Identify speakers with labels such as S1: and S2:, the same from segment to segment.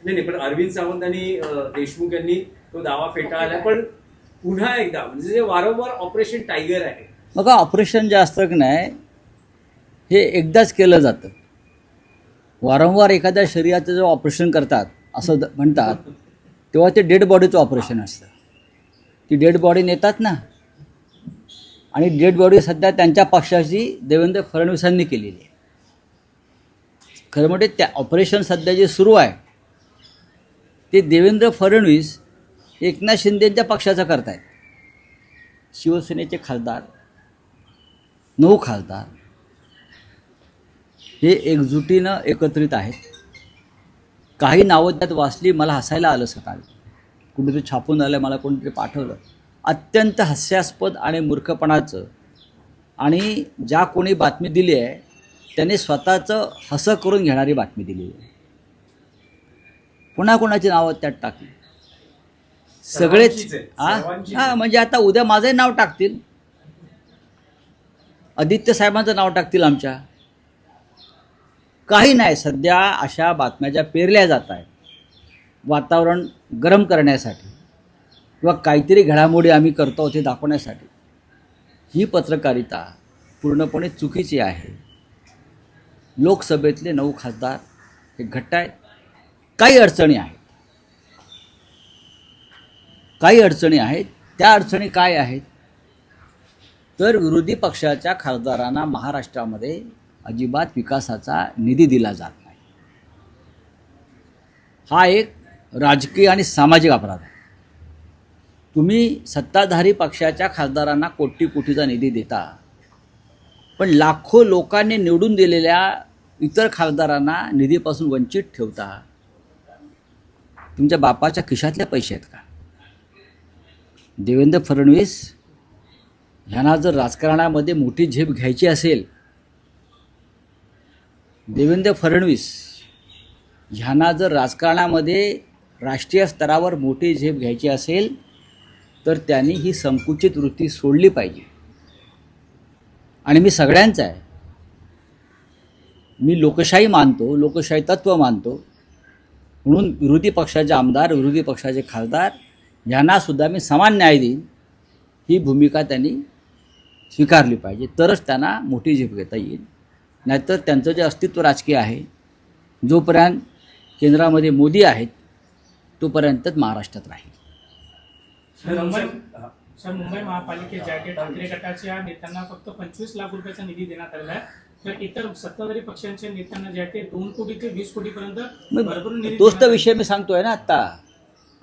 S1: नाही पण अरविंद सावंत आणि देशमुख यांनी तो दावा फेटाळला, पण पुन्हा एकदा म्हणजे जे वारंवार ऑपरेशन टायगर आहे.
S2: बघा, ऑपरेशन जे असतं की नाही हे एकदाच केलं जातं. वारंवार एखाद्या शरीराचं जेव्हा ऑपरेशन करतात असं म्हणतात, तेव्हा ते डेड बॉडीचं ऑपरेशन असतं. ती डेड बॉडी नेतात ना, आणि डेड बॉडी सध्या त्यांच्या पक्षाची देवेंद्र फडणवीसांनी केलेली आहे. खरं म्हणजे त्या ऑपरेशन सध्या जे सुरू आहे ते देवेंद्र फडणवीस एकनाथ शिंदेच्या पक्षाचं करतायत. शिवसेनेचे खासदार 9 खासदार हे एकजुटीनं एकत्रित आहेत. काही नावं त्यात वाचली, मला हसायला आलं सकाळी. कुठेतरी छापून आलं, मला कोणीतरी पाठवलं. अत्यंत हास्यास्पद आणि मूर्खपणाचं, आणि ज्या कोणी बातमी दिली आहे त्याने स्वतःचं हसं करून घेणारी बातमी दिली आहे. पुन्हा कोणाची नावं त्यात टाकली सगळेच. हां, म्हणजे आता उद्या माझंही नाव टाकतील, आदित्य साहेबांचं नाव टाकतील आमच्या. काही नाही, सध्या अशा बातम्या ज्या पेरल्या जात आहेत वातावरण गरम करण्यासाठी किंवा काहीतरी घडामोडी आम्ही करतो ते दाखवण्यासाठी, ही पत्रकारिता पूर्णपणे चुकीची आहे. लोकसभेतले 9 खासदार हे घट्ट आहेत. काही अडचणी आहेत, काही अडचणी आहेत. त्या अडचणी काय आहेत तर विरोधी पक्षाच्या खासदारांना महाराष्ट्रामध्ये अजिबात विकासाचा निधी दिला जात नाही. हा एक राजकीय आणि सामाजिक अपराध आहे. तुम्ही सत्ताधारी पक्षाच्या खासदारांना कोटी कोटीचा निधी देता, पण लाखो लोकांनी निवडून दिलेल्या इतर खासदारांना निधीपासून वंचित ठेवता. तुमच्या बापाच्या खिशातले पैसे आहेत का? देवेंद्र फडणवीस ह्यांना जर राजकारणामध्ये मोठी झेप घ्यायची असेल, देवेंद्र फडणवीस ह्यांना जर राजकारणामध्ये राष्ट्रीय स्तरावर मोठी झेप घ्यायची असेल तर त्यांनी ही संकुचित वृत्ती सोडली पाहिजे. आणि मी सगळ्यांचा आहे, मी लोकशाही मानतो, लोकशाही तत्त्व मानतो, म्हणून विरोधी पक्षाचे आमदार, विरोधी पक्षाचे खासदार यांनासुद्धा मी समान न्याय देईन, ही भूमिका त्यांनी स्वीकारली पाहिजे. तरच त्यांना मोठी झेप घेता येईल. नाहीतर त्यांचं जे अस्तित्व राजकीय आहे, जोपर्यंत केंद्रामध्ये मोदी आहेत तोपर्यंतच महाराष्ट्रात राहील.
S3: मुंबई महापालिकेच्या ठाकरे गटाच्या नेत्यांना फक्त 25 लाख रुपयाचा निधी देण्यात आलेला आहे, तर इतर सत्ताधारी पक्षांच्या नेत्यांना जे आहे ते 2 कोटी ते 20 कोटीपर्यंत भरभरून निधी.
S2: तोच तर विषय मी सांगतोय ना आत्ता.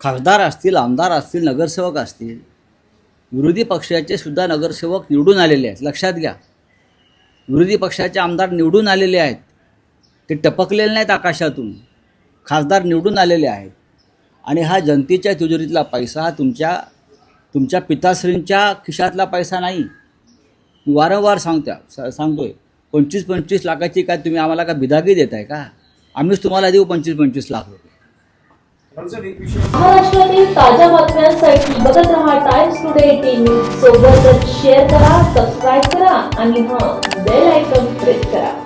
S2: खासदार असतील, आमदार असतील, नगरसेवक असतील, विरोधी पक्षाचे सुद्धा नगरसेवक निवडून आलेले आहेत. लक्षात घ्या, विरोधी पक्षाचे आमदार निवडून आलेले आहेत, ते टपकलेले नाहीत आकाशातून. खासदार निवडून आलेले आहेत. आणि हा जनतेच्या तिजोरीतला पैसा, हा तुमच्या पिताश्रींच्या खिशातला पैसा नाही. मी वारंवार सांगतोय 25-25 लाखाची काय तुम्ही आम्हाला का बिदागी देताय का? आम्हीच तुम्हाला देऊ 25-25 लाख रुपये.
S4: महाराष्ट्रातील ताज्या बातम्यांसाठी बघत रहा टाइम्स टुडे टीव्ही. सोबतच शेअर करा, सबस्क्राईब करा आणि बेल आयकॉन प्रेस करा.